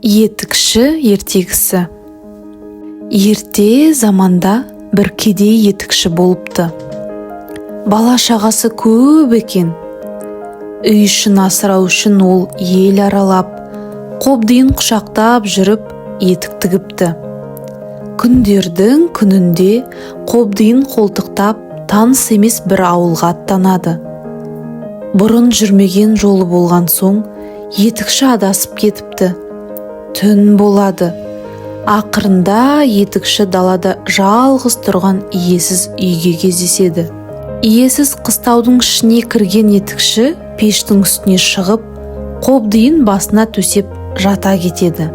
Етікші ертегісі. Ерте заманда бір кедей етікші болыпты. Бала шағасы көп екен. Үй ішін асырау үшін ол ел аралап, қобдиын құшақтап жүріп, етік тігіпті. Күндердің күнінде қобдиын қолтықтап, таныс емес бір ауылға аттанады. Бұрын жүрмеген жолы болған соң, етікші адасып кетіпті. Түн болады. Ақырында етікші далада жалғыз тұрған иесіз үйге кездеседі. Иесіз қыстаудың ішіне кірген етікші пештің үстіне шығып, қобдиын басына төсеп жата кетеді.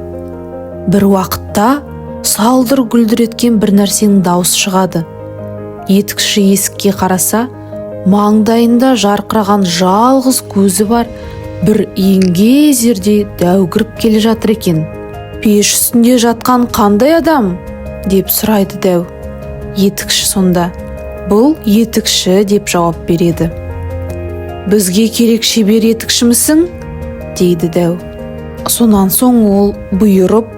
Бір уақытта салдыр гүлдір еткен бір нәрсенің дауысы шығады. Етікші есікке қараса, маңдайында жарқыраған жалғыз көзі бар бір еңгезердей дәугіріп келе жатыр екен. Пеш үстінде жатқан қандай адам? Деп сұрайды дәу. Етікші сонда. Бұл етікші деп жауап береді. Бізге керек шебер етікшімісің? Дейді дәу. Сонан соң ол бұйырып,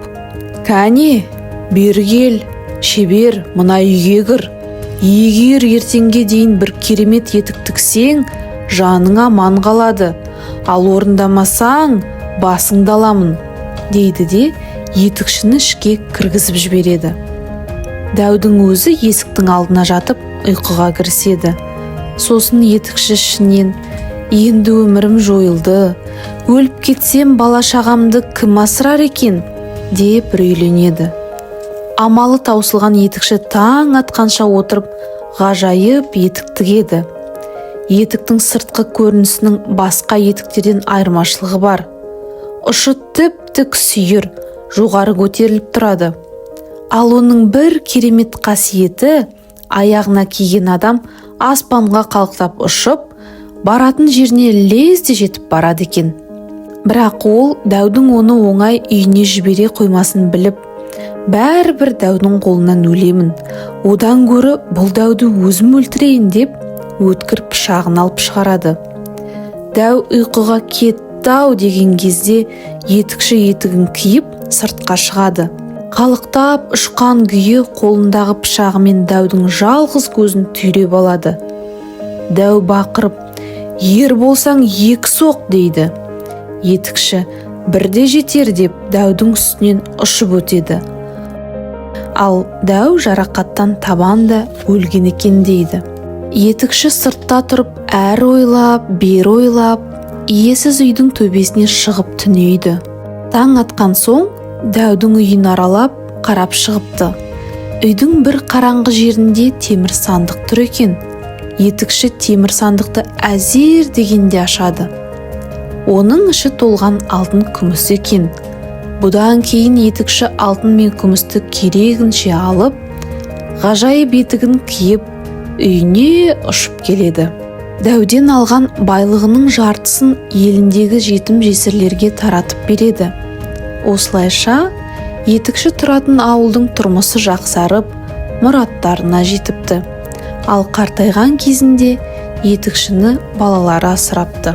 кәне, бері кел, шебер, мына үйге кір. Егер ертеңге дейін бір керемет етік тіксең, жаның аман қалады. Ал орындамасаң, басыңды аламын, дейді де етікшіні ішке кіргізіп жібереді. Дәудің өзі есіктің алдына жатып ұйқыға кіріседі. Сосын етікші ішінен, енді өмірім жойылды, өліп кетсем бала шағамды кім асырар екен, деп үрейленеді. Амалы таусылған етікші таң атқанша отырып, ғажайып етік тігеді. Етіктің сыртқы көрінісінің басқа етіктерден айырмашылығы бар. Ұшы тіп-тік сүйір, жоғары көтеріліп тұрады. Ал оның бір керемет қасиеті, аяғына киген адам аспанға қалықтап ұшып, баратын жеріне лезде жетіп барады екен. Бірақ ол дәудің оны оңай үйіне жібере қоймасын біліп, бәрібір дәудің қолынан өлемін, одан гөрі бұл дәуді өзім өлтірейін деп, өткір пышағын алып шығарады. Дәу ұйқыға кетті-ау деген кезде етікші етігін киіп сыртқа шығады. Қалықтап ұшқан күйі қолындағы пышағымен дәудің жалғыз көзін түйреп алады. Дәу бақырып, ер болсаң екі соқ, дейді. Етікші бірде жетер деп дәудің үстінен ұшып өтеді. Ал дәу жарақаттан табанда өлген екен, дейді. Етікші сыртта тұрып, әр ойлап, бер ойлап, иесіз үйдің төбесіне шығып түнейді. Таң атқан соң, дәудің үйін аралап, қарап шығыпты. Үйдің бір қараңғы жерінде темір сандық тұр екен. Етікші темір сандықты әзер дегенде ашады. Оның іші толған алтын күміс екен. Бұдан кейін етікші алтын мен күмісті керегінше алып, ғажайып етігін киіп, үйіне ұшып келеді. Дәуден алған байлығының жартысын еліндегі жетім жесірлерге таратып береді. Осылайша етікші тұратын ауылдың тұрмысы жақсарып, мұраттарына жетіпті. Ал қартайған кезінде етікшіні балалары асырапты.